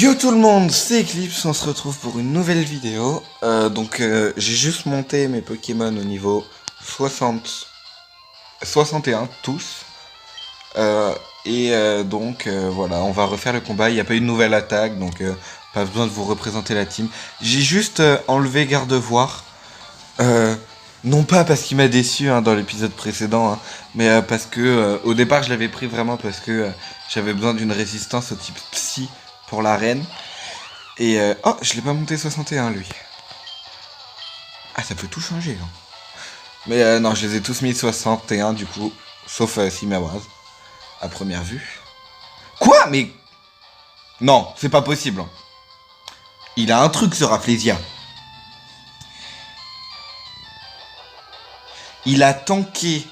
Yo tout le monde, c'est Eclipse, on se retrouve pour une nouvelle vidéo. J'ai juste monté mes Pokémon au niveau 60, 61 tous. Voilà, on va refaire le combat. Il n'y a pas eu de nouvelle attaque, pas besoin de vous représenter la team. J'ai juste enlevé Gardevoir. Euh, non pas parce qu'il m'a déçu dans l'épisode précédent, mais parce que au départ je l'avais pris vraiment parce que j'avais besoin d'une résistance au type Psy pour l'arène. Oh, je l'ai pas monté 61 lui. Ah, ça peut tout changer. Mais non, je les ai tous mis 61 du coup, sauf Simawaz, à première vue. Quoi? Mais non, c'est pas possible. Il a un truc ce Rafflesia. Il a tanké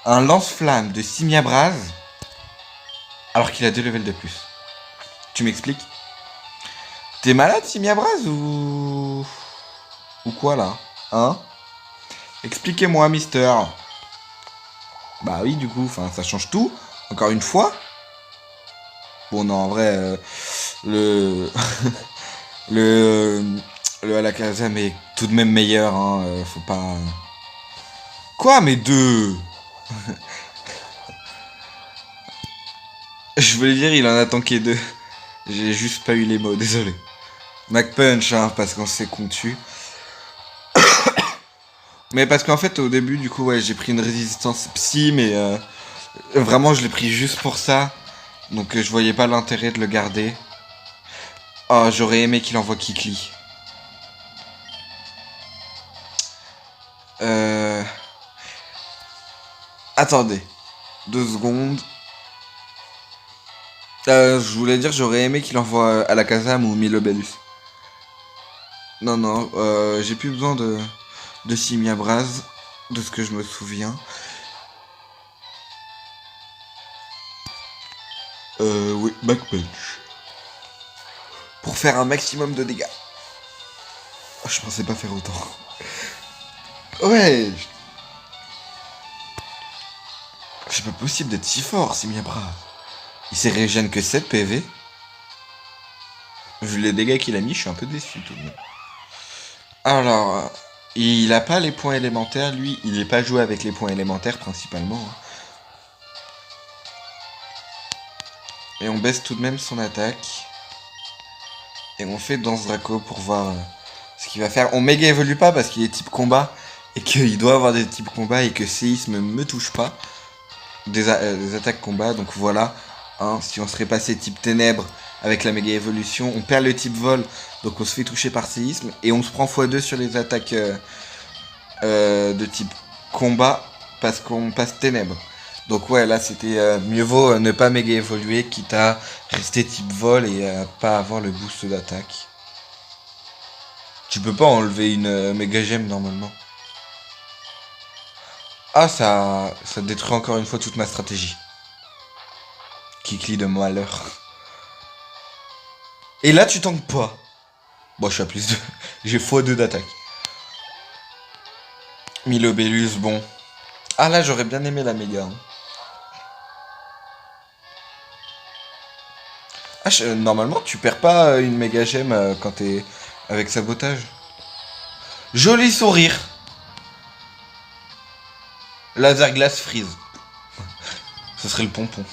un lance-flamme de Simiabraz alors qu'il a 2 levels de plus. Tu m'expliques? T'es malade, Simiabraz, ou quoi là? Hein? Expliquez-moi, mister. Bah oui, du coup, enfin, ça change tout. Encore une fois. Bon, non, en vrai, le... le Alakazam est tout de même meilleur, faut pas... Quoi, mais deux? Je voulais dire, il en a tanké 2. J'ai juste pas eu les mots, désolé. MacPunch, parce qu'on sait qu'on tue. Mais parce qu'en fait, au début, du coup, ouais, j'ai pris une résistance psy, mais vraiment, je l'ai pris juste pour ça. Donc, je voyais pas l'intérêt de le garder. Oh, j'aurais aimé qu'il envoie Kikli. Attendez. 2 secondes. Je voulais dire, j'aurais aimé qu'il envoie Alakazam ou Milobellus. Non, j'ai plus besoin de Simiabraz, de ce que je me souviens. Oui, MacPunch. Pour faire un maximum de dégâts. Oh, je pensais pas faire autant. Ouais. C'est pas possible d'être si fort, Simiabraz. Il s'est régène que 7 PV. Vu les dégâts qu'il a mis, je suis un peu déçu tout de même. Alors, il a pas les points élémentaires, lui, il est pas joué avec les points élémentaires principalement. Et on baisse tout de même son attaque. Et on fait Danse Draco pour voir ce qu'il va faire. On méga évolue pas parce qu'il est type combat. Et qu'il doit avoir des types combat et que séisme me touche pas. Des attaques combat, donc voilà. Si on serait passé type ténèbres avec la méga évolution, on perd le type vol. Donc on se fait toucher par séisme. Et on se prend x2 sur les attaques de type combat parce qu'on passe ténèbres. Donc ouais, là c'était mieux vaut ne pas méga évoluer, quitte à rester type vol et pas avoir le boost d'attaque. Tu peux pas enlever une méga gemme normalement. Ah, ça détruit encore une fois toute ma stratégie. Kikli de malheur. Et là tu tankes pas. Bon, je suis à plus 2. J'ai x2 d'attaque. Milobellus, bon. Ah là, j'aurais bien aimé la méga. Ah, normalement, tu perds pas une méga gemme quand t'es avec sabotage. Joli sourire. Laser glace freeze. Ce serait le pompon.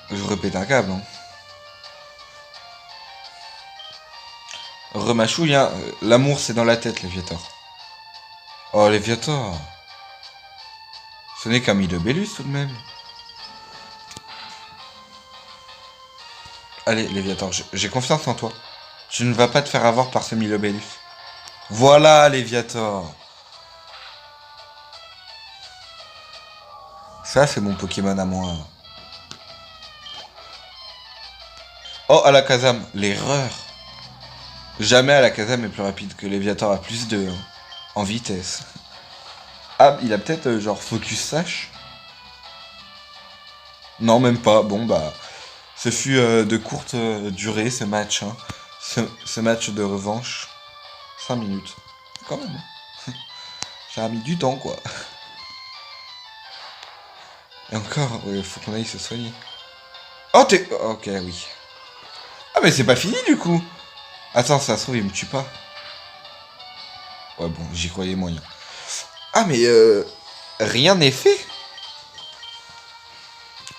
Je répète un câble. Remachouille, l'amour c'est dans la tête, Léviator. Oh, Léviator. Ce n'est qu'un Milobellus tout de même. Allez, Léviator, j'ai confiance en toi. Tu ne vas pas te faire avoir par ce Milobellus. Voilà, Léviator. Ça, c'est mon Pokémon à moi. Oh, Alakazam, l'erreur. Jamais Alakazam est plus rapide que Léviator à plus de en vitesse. Ah, il a peut-être genre Focus Sash. Non, même pas. Bon, bah, ce fut de courte durée ce match. Ce match de revanche. 5 minutes. Quand même. J'ai mis du temps, quoi. Et encore, il faut qu'on aille se soigner. Oh, t'es... Ok, oui. Ah, mais c'est pas fini, du coup. Attends, ça se trouve, il me tue pas. Ouais, bon, j'y croyais moyen. Ah, mais rien n'est fait.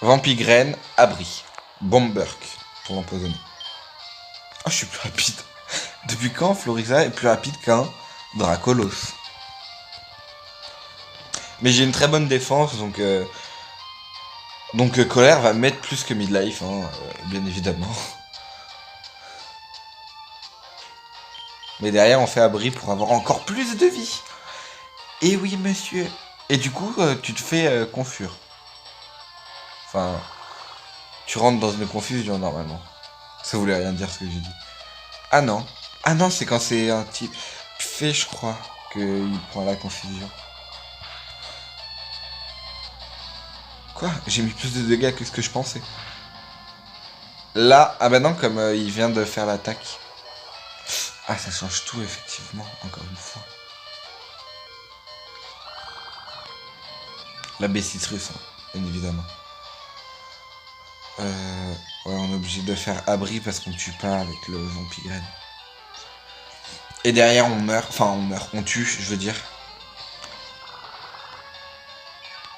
Vampigraine, abri. Bomberk, pour l'empoisonner. Ah, je suis plus rapide. Depuis quand Floriza est plus rapide qu'un Dracolos? Mais j'ai une très bonne défense, donc colère va mettre plus que midlife, hein, bien évidemment. Mais derrière, on fait abri pour avoir encore plus de vie. Et oui, monsieur. Et du coup, tu te fais confure. Enfin, tu rentres dans une confusion normalement. Ça voulait rien dire ce que j'ai dit. Ah non. Ah non, c'est quand c'est un type fait, je crois, qu'il prend la confusion. Quoi? J'ai mis plus de dégâts que ce que je pensais. Là, ah bah non, comme il vient de faire l'attaque. Ah, ça change tout, effectivement, encore une fois. La Bessitrus, hein, bien évidemment. Ouais, on est obligé de faire abri parce qu'on tue pas avec le Vampigraine. Et derrière, on meurt. Enfin, on meurt. On tue, je veux dire.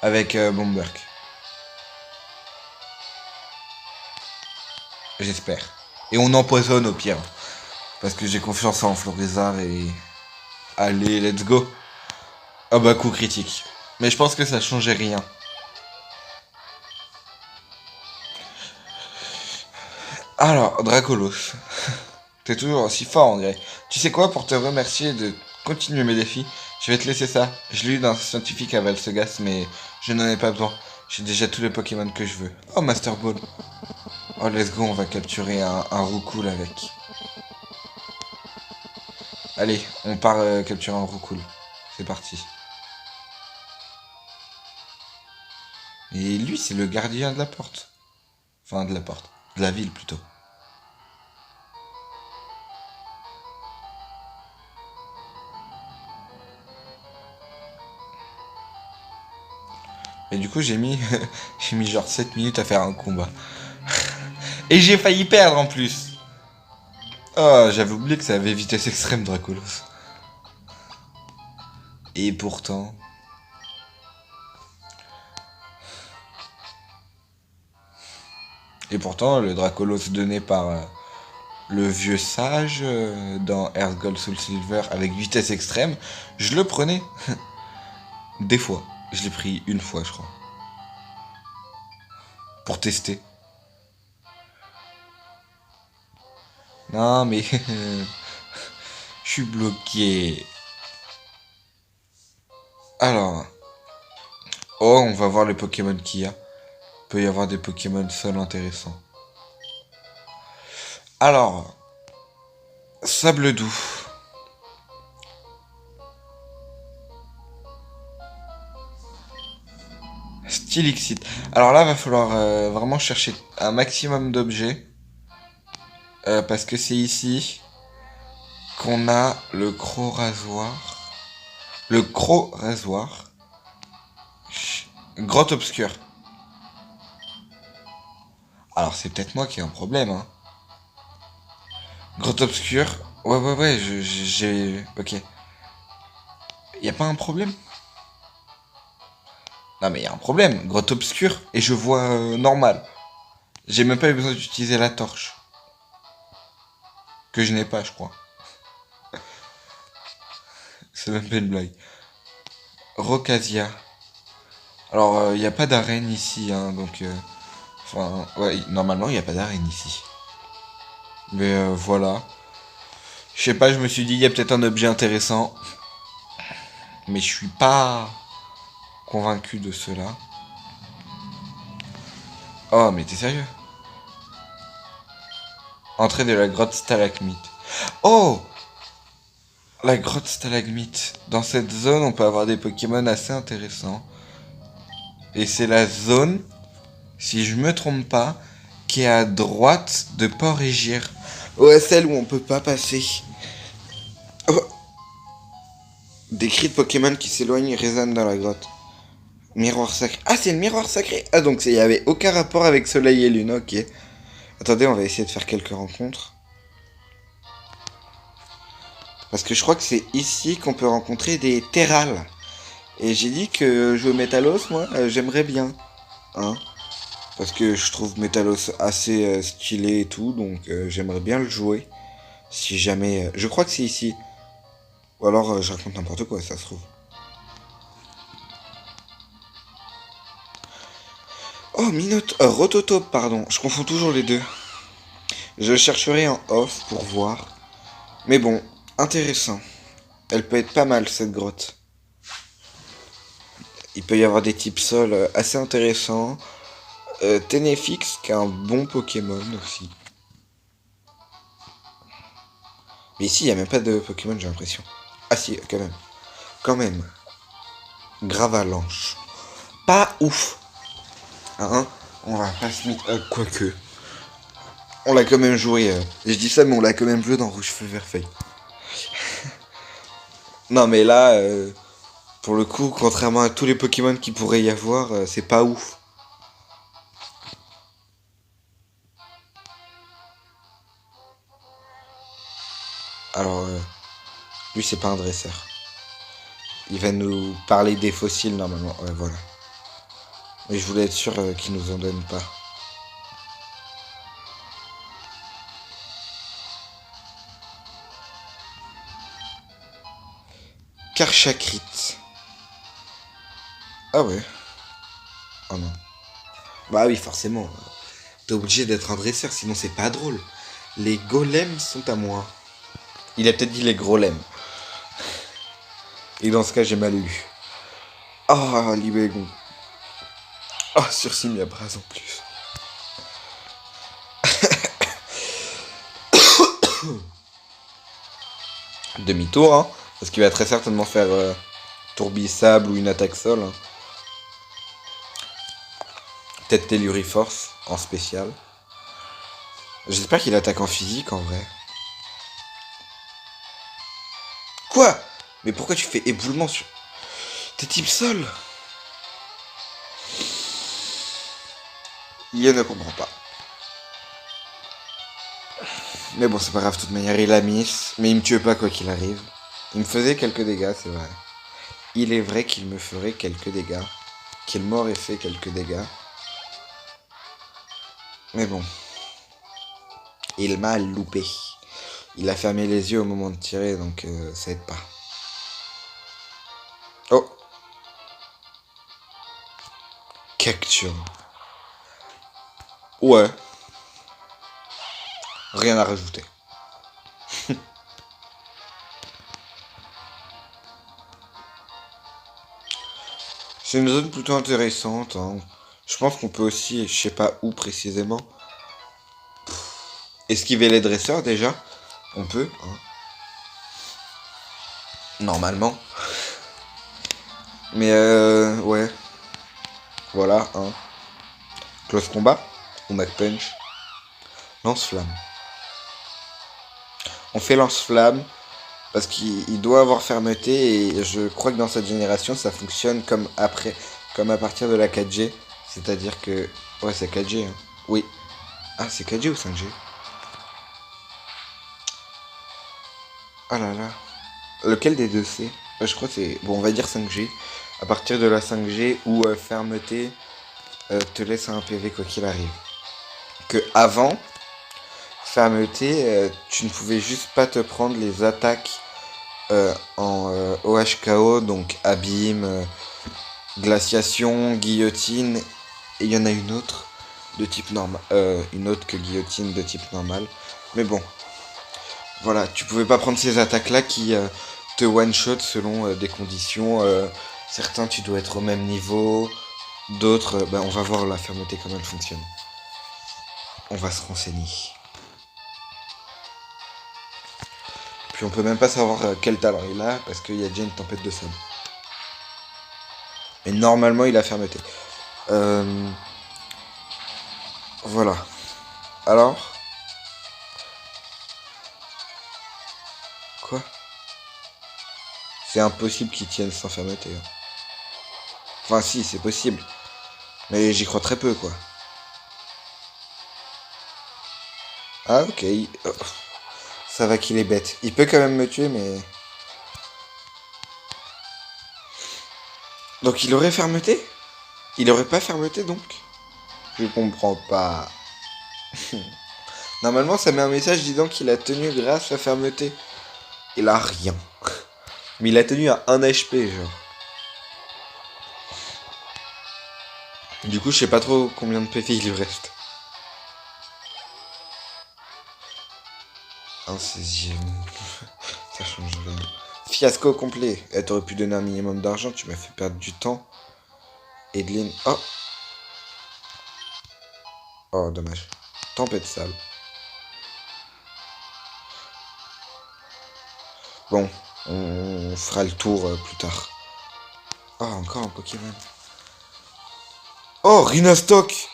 Avec Bomberg. J'espère. Et on empoisonne au pire. Parce que j'ai confiance en Florizard et... Allez, let's go. Ah bah, coup critique. Mais je pense que ça changeait rien. Alors, Dracolos. T'es toujours aussi fort, on dirait. Tu sais quoi, pour te remercier de continuer mes défis, je vais te laisser ça. Je l'ai eu d'un scientifique à Valsegas, mais je n'en ai pas besoin. J'ai déjà tous les Pokémon que je veux. Oh, Master Ball. Oh, let's go, on va capturer un Roucoule avec. Allez, on part capturer un Roucoule. C'est parti. Et lui, c'est le gardien de la porte. Enfin, de la porte. De la ville, plutôt. Et du coup, j'ai mis... j'ai mis genre 7 minutes à faire un combat. Et j'ai failli perdre, en plus. Oh, j'avais oublié que ça avait vitesse extrême, Dracolos. Et pourtant... Et pourtant, le Dracolos donné par le vieux sage dans Earth Gold Soul Silver avec vitesse extrême, je le prenais. Des fois. Je l'ai pris une fois, je crois. Pour tester. Non, mais... je suis bloqué. Alors... Oh, on va voir les Pokémon qu'il y a. Peut y avoir des Pokémon seuls intéressants. Alors... Sable doux. Stylixit. Alors là, va falloir vraiment chercher un maximum d'objets. Parce que c'est ici qu'on a le croc rasoir. Le croc rasoir. Grotte obscure. Alors c'est peut-être moi qui ai un problème, hein. Grotte obscure. Ouais, j'ai... Ok. Y a pas un problème? Non mais y a un problème. Grotte obscure. Et je vois normal. J'ai même pas eu besoin d'utiliser la torche. Que je n'ai pas, je crois. C'est même pas une blague. Rocasia. Alors, il n'y a pas d'arène ici, hein, donc... Enfin, ouais, normalement, il n'y a pas d'arène ici. Mais voilà. Je sais pas, je me suis dit, il y a peut-être un objet intéressant. Mais je suis pas convaincu de cela. Oh, mais t'es sérieux? Entrée de la grotte stalagmite. Oh! La grotte stalagmite. Dans cette zone, on peut avoir des Pokémon assez intéressants. Et c'est la zone, si je me trompe pas, qui est à droite de Port-Égir. Ouais, celle où on peut pas passer. Oh. Des cris de Pokémon qui s'éloignent résonnent dans la grotte. Miroir sacré. Ah, c'est le miroir sacré. Ah, donc il y avait aucun rapport avec Soleil et Lune, ok. Attendez, on va essayer de faire quelques rencontres. Parce que je crois que c'est ici qu'on peut rencontrer des terrales. Et j'ai dit que jouer Metalos, moi, j'aimerais bien. Hein. Parce que je trouve Metalos assez stylé et tout, donc j'aimerais bien le jouer. Si jamais... je crois que c'est ici. Ou alors je raconte n'importe quoi, ça se trouve. Oh, Rototope, pardon. Je confonds toujours les deux. Je chercherai en off pour voir. Mais bon, intéressant. Elle peut être pas mal, cette grotte. Il peut y avoir des types sol assez intéressants. Tenefix, qui est un bon Pokémon aussi. Mais ici, il n'y a même pas de Pokémon, j'ai l'impression. Ah si, quand même. Quand même. Gravalanche. Pas ouf. Hein, on va pas se mettre... quoique. On l'a quand même joué. Je dis ça, mais on l'a quand même joué dans Rouge Feu Vert Feuille. Non, mais là, pour le coup, contrairement à tous les Pokémon qu'il pourrait y avoir, c'est pas ouf. Alors, lui, c'est pas un dresseur. Il va nous parler des fossiles, normalement. Ouais, voilà. Mais je voulais être sûr qu'il nous en donne pas. Karchakrit. Ah ouais. Oh non. Bah oui, forcément. T'es obligé d'être un dresseur, sinon c'est pas drôle. Les golems sont à moi. Il a peut-être dit les golems. Et dans ce cas, j'ai mal lu. Ah, Libégon. Ah, sursis mis à bras en plus. Demi-tour, hein. Parce qu'il va très certainement faire tourbillade ou une attaque sol. Hein. Peut-être Telluriforce en spécial. J'espère qu'il attaque en physique en vrai. Quoi? Mais pourquoi tu fais éboulement sur... T'es type sol? Il ne comprend pas. Mais bon, c'est pas grave, de toute manière, il a miss. Mais il me tue pas quoi qu'il arrive. Il me faisait quelques dégâts, c'est vrai. Il est vrai qu'il me ferait quelques dégâts. Qu'il m'aurait fait quelques dégâts. Mais bon. Il m'a loupé. Il a fermé les yeux au moment de tirer, donc ça aide pas. Oh. Cacturne. Ouais. Rien à rajouter. C'est une zone plutôt intéressante. Hein. Je pense qu'on peut aussi, je sais pas où précisément, esquiver les dresseurs déjà. On peut. Hein. Normalement. Mais ouais. Voilà. Hein. Close combat. Ou Mac Punch. Lance-flamme. On fait lance-flamme. Parce qu'il doit avoir fermeté et je crois que dans cette génération ça fonctionne comme après, comme à partir de la 4G. C'est-à-dire que... Ouais, c'est 4G. Hein. Oui. Ah, c'est 4G ou 5G? Ah là là. Lequel des deux c'est? Je crois que c'est... Bon, on va dire 5G. À partir de la 5G où fermeté te laisse un PV quoi qu'il arrive. Que avant, fermeté, tu ne pouvais juste pas te prendre les attaques en OHKO, donc abîme, glaciation, guillotine, et il y en a une autre de type normal, une autre que guillotine de type normal. Mais bon, voilà, tu pouvais pas prendre ces attaques-là qui te one-shot selon des conditions. Certains, tu dois être au même niveau, d'autres, on va voir la fermeté comment elle fonctionne. On va se renseigner. Puis on peut même pas savoir quel talent il a parce qu'il y a déjà une tempête de sable. Mais normalement, il a fermeté. Voilà. Alors. Quoi? C'est impossible qu'il tienne sans fermeté. Hein. Enfin, si, c'est possible. Mais j'y crois très peu, quoi. Ah, ok. Oh, ça va qu'il est bête. Il peut quand même me tuer, mais... Donc il aurait fermeté? Il aurait pas fermeté, donc? Je comprends pas. Normalement, ça met un message disant qu'il a tenu grâce à fermeté. Il a rien. Mais il a tenu à 1 HP, genre. Du coup, je sais pas trop combien de PV il lui reste. Un 16ème. Ça change rien. Fiasco complet. Eh, t'aurais pu donner un minimum d'argent, tu m'as fait perdre du temps. Edeline. Oh. Oh, dommage. Tempête sale. Bon, on fera le tour plus tard. Oh, encore un Pokémon. Oh, Rhinastock.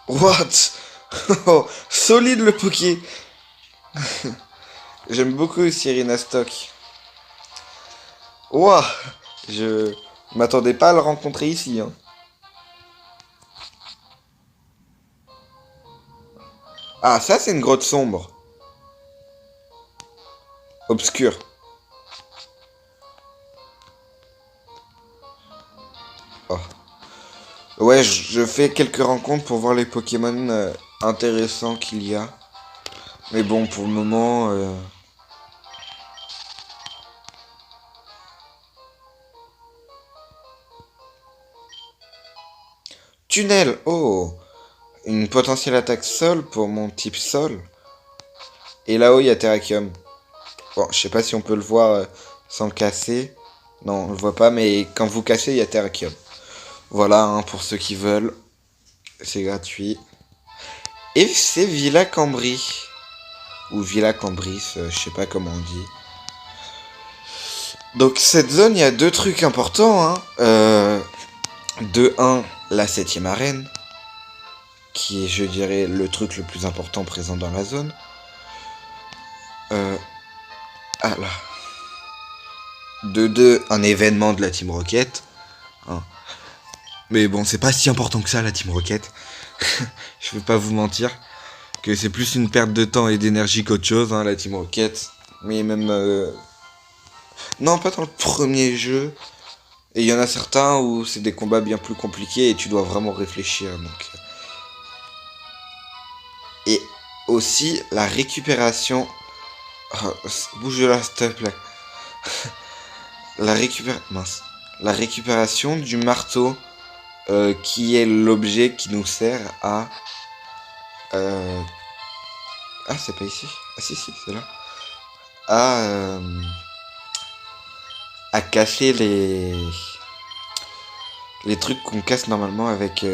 What? Oh, solide le Poké. J'aime beaucoup aussi Rhinastock. Ouah, je m'attendais pas à le rencontrer ici. Hein. Ah, ça c'est une grotte sombre. Obscure. Oh. Ouais, je fais quelques rencontres pour voir les Pokémon intéressants qu'il y a. Mais bon, pour le moment... Tunnel, oh. Une potentielle attaque sol pour mon type sol. Et là-haut, il y a Terrakium. Bon, je sais pas si on peut le voir sans casser. Non, on le voit pas, mais quand vous cassez, il y a Terrakium. Voilà, hein, pour ceux qui veulent. C'est gratuit. Et c'est Villa Cambry. Ou Villa Cambris, je sais pas comment on dit. Donc cette zone, il y a deux trucs importants. Hein. De 1, la 7ème arène. Qui est, je dirais, le truc le plus important présent dans la zone. Ah là. De 2, un événement de la Team Rocket. Hein. Mais bon, c'est pas si important que ça, la Team Rocket. Je vais pas vous mentir. Que c'est plus une perte de temps et d'énergie qu'autre chose, hein, la Team Rocket. Mais même... Non, pas dans le premier jeu. Et il y en a certains où c'est des combats bien plus compliqués et tu dois vraiment réfléchir. Donc... Et aussi la récupération... Oh, bouge de là, s'il te plaît. Mince. La récupération du marteau qui est l'objet qui nous sert à... Ah, c'est pas ici. Ah si, si, c'est là. À casser les trucs qu'on casse normalement avec...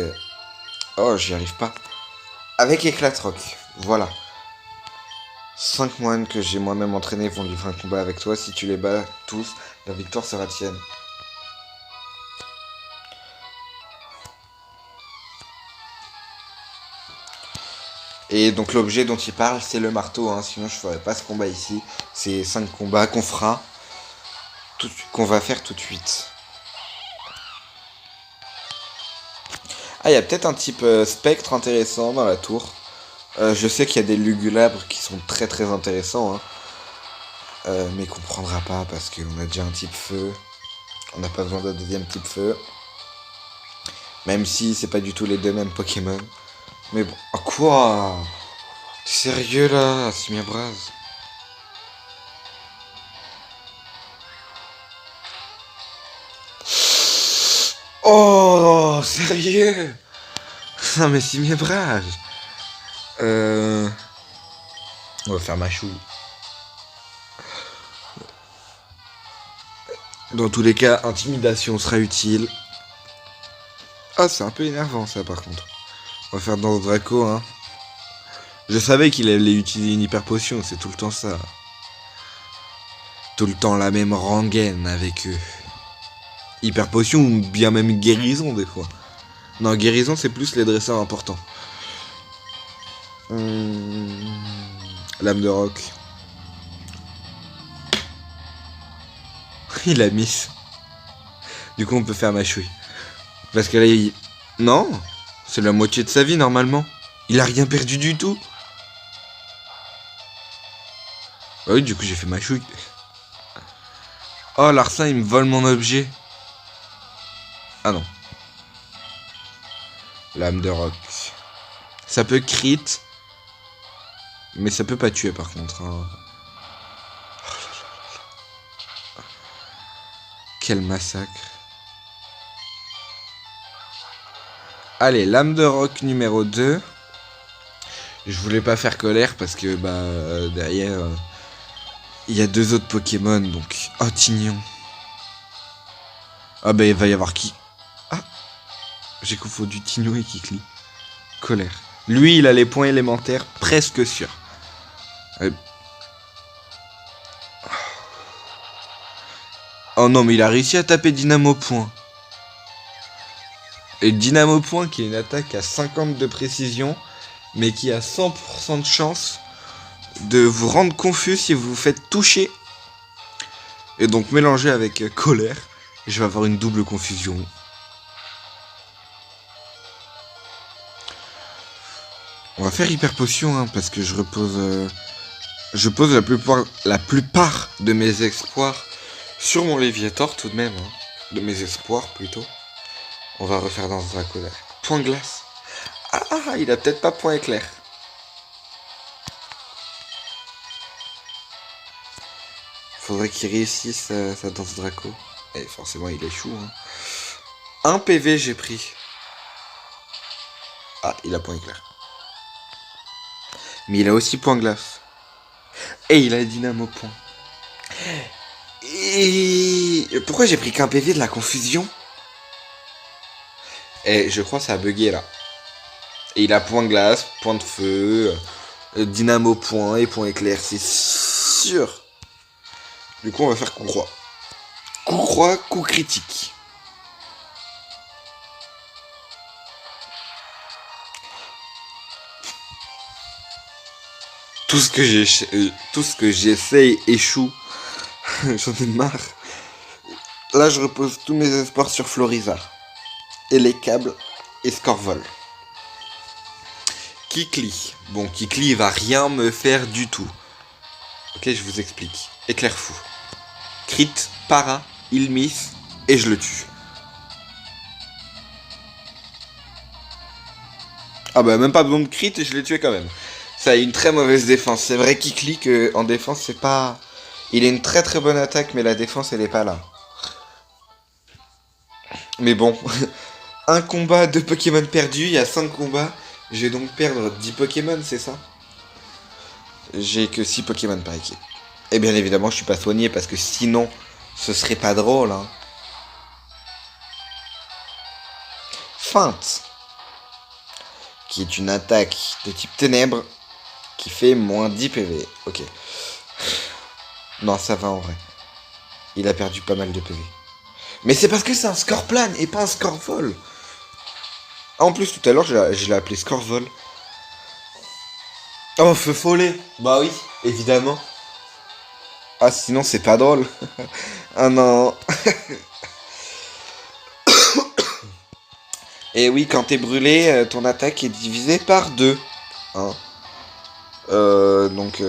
Oh, j'y arrive pas. Avec Éclatroc. Voilà. 5 moines que j'ai moi-même entraînés vont livrer un combat avec toi. Si tu les bats tous, la victoire sera tienne. Et donc l'objet dont il parle, c'est le marteau. Hein. Sinon, je ferais pas ce combat ici. C'est 5 combats qu'on fera. Qu'on va faire tout de suite. Ah, il y a peut-être un type spectre intéressant dans la tour. Je sais qu'il y a des lugulabres qui sont très très intéressants. Hein. Mais qu'on prendra pas parce qu'on a déjà un type feu. On n'a pas besoin d'un deuxième type feu. Même si c'est pas du tout les deux mêmes Pokémon. Mais bon. Ah quoi? T'es sérieux là, Simiabraz? Oh, sérieux? Non mais Simiabraz. On va faire Machou. Dans tous les cas, intimidation sera utile. Ah, c'est un peu énervant ça par contre. On va faire dans Draco, hein. Je savais qu'il allait utiliser une hyper potion, c'est tout le temps ça. Tout le temps la même rengaine avec eux. Hyper potion ou bien même guérison des fois. Non, guérison c'est plus les dresseurs importants. Lame de roc. Il a mis. Du coup, on peut faire Machouille. Parce que là, il... Non, c'est la moitié de sa vie, normalement. Il a rien perdu du tout. Bah oui, du coup, j'ai fait Machouille. Oh, Larcin, il me vole mon objet. Ah non. Lame de roc. Ça peut crit. Mais ça peut pas tuer, par contre. Hein. Quel massacre. Allez, lame de roc numéro 2. Je voulais pas faire colère parce que derrière il y a 2 autres Pokémon donc. Oh Tignon. Ah bah il va y avoir qui. Ah, j'ai confondu Tignon et Kikli. Colère. Lui il a les points élémentaires presque sûrs. Oh non mais il a réussi à taper Dynamo Point. Et Dynamo Point qui est une attaque à 50 de précision mais qui a 100% de chance de vous rendre confus si vous vous faites toucher. Et donc mélangé avec colère, je vais avoir une double confusion. On va faire hyper potion hein, parce que je repose la plupart de mes espoirs sur mon Léviator tout de même. Hein. De mes espoirs plutôt. On va refaire dans ce Dracolaire. Point glace. Ah, il a peut-être pas point éclair. Faudrait qu'il réussisse sa danse Draco. Et forcément il échoue. Hein. 1 PV j'ai pris. Ah, il a point éclair. Mais il a aussi point glace. Et il a Dynamo Point. Et pourquoi j'ai pris qu'un PV de la confusion? Et je crois que ça a bugué là. Et il a point glace, point de feu, Dynamo Point et point éclair, c'est sûr. Du coup on va faire coup croix. Coup croix, coup critique. Tout ce que j'essaye échoue. J'en ai marre. Là, je repose tous mes espoirs sur Florizard. Et les câbles et Scorvol. Kikli. Bon, Kikli, il va rien me faire du tout. Ok, je vous explique. Éclair fou. Crit, para, il miss, et je le tue. Ah bah, même pas besoin de crit, et je l'ai tué quand même. Ça a une très mauvaise défense. C'est vrai Kikli qu'en défense, c'est pas... Il a une très très bonne attaque, mais la défense, elle est pas là. Mais bon, un combat, 2 Pokémon perdus, il y a 5 combats. Je vais donc perdre 10 Pokémon, c'est ça? J'ai que 6 Pokémon par équipe. Et bien évidemment, je suis pas soigné parce que sinon, ce serait pas drôle. Hein. Feinte. Qui est une attaque de type ténèbres qui fait moins 10 PV. Ok. Non, ça va en vrai. Il a perdu pas mal de PV. Mais c'est parce que c'est un Scorplan et pas un Scorvol. Ah, en plus, tout à l'heure, je l'ai appelé Scorvol. Oh, feu follet. Bah oui, évidemment. Ah, sinon, c'est pas drôle. Ah non. Et oui, quand t'es brûlé, ton attaque est divisée par 2. Hein. Donc...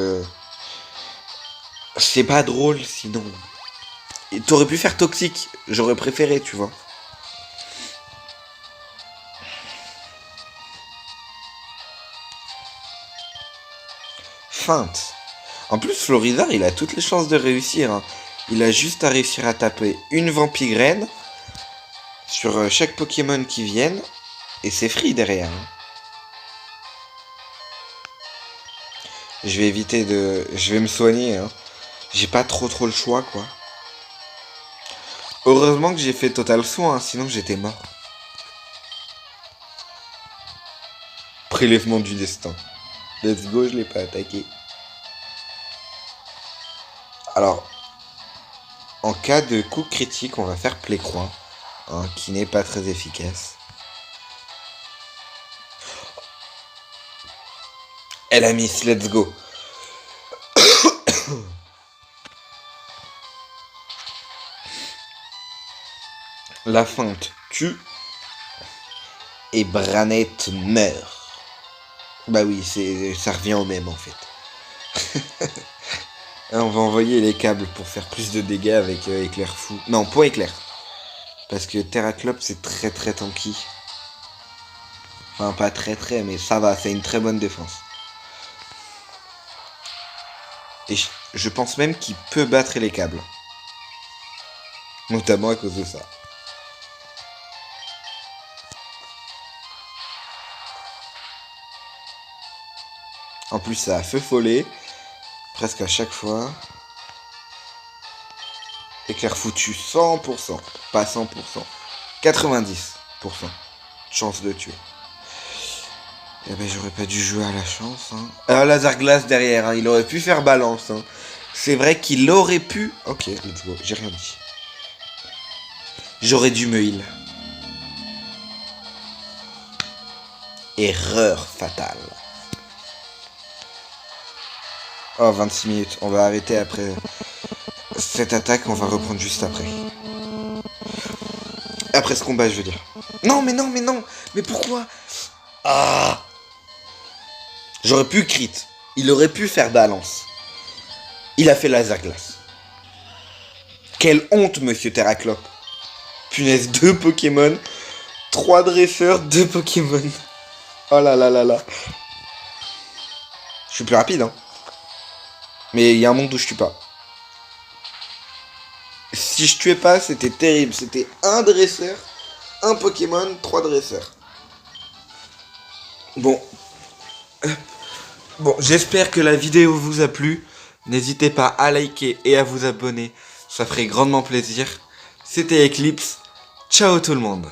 c'est pas drôle, sinon. Et t'aurais pu faire toxique. J'aurais préféré, tu vois. Feinte. En plus, Florizard, il a toutes les chances de réussir. Hein. Il a juste à réussir à taper une Vampigraine sur chaque Pokémon qui vienne. Et c'est free derrière. Hein. Je vais éviter de... Je vais me soigner. Hein. J'ai pas trop le choix, quoi. Heureusement que j'ai fait total soin, hein, sinon j'étais mort. Prélèvement du destin. Let's go, je l'ai pas attaqué. Alors, en cas de coup critique, on va faire Plécroix, hein, qui n'est pas très efficace. Elle a miss, let's go. la feinte tue et Branette meurt. Bah oui, ça revient au même en fait. On va envoyer les câbles pour faire plus de dégâts avec éclair fou. Non, point éclair. Parce que Terraclope c'est très très tanky. Enfin pas très très, mais ça va, c'est une très bonne défense. Et je pense même qu'il peut battre les câbles. Notamment à cause de ça. En plus ça a feu follet. Presque à chaque fois. Éclair foutu 100%. Pas 100%. 90% de chance de tuer. Eh ben j'aurais pas dû jouer à la chance. Hein. Laser glace derrière. Hein. Il aurait pu faire balance. Hein. C'est vrai qu'il aurait pu... Ok, let's go. J'ai rien dit. J'aurais dû me heal. Erreur fatale. Oh, 26 minutes. On va arrêter après cette attaque. On va reprendre juste après. Après ce combat, je veux dire. Non, mais non, mais non. Mais pourquoi? Ah. J'aurais pu crit. Il aurait pu faire balance. Il a fait laser glace. Quelle honte, monsieur Terraclope. Punaise, 2 Pokémon. 3 dresseurs, 2 Pokémon. Oh là là là là. Je suis plus rapide, hein. Mais il y a un monde où je tue pas. Si je tuais pas, c'était terrible. C'était un dresseur, un Pokémon, 3 dresseurs. Bon. Bon, j'espère que la vidéo vous a plu. N'hésitez pas à liker et à vous abonner. Ça ferait grandement plaisir. C'était Eclipse. Ciao tout le monde.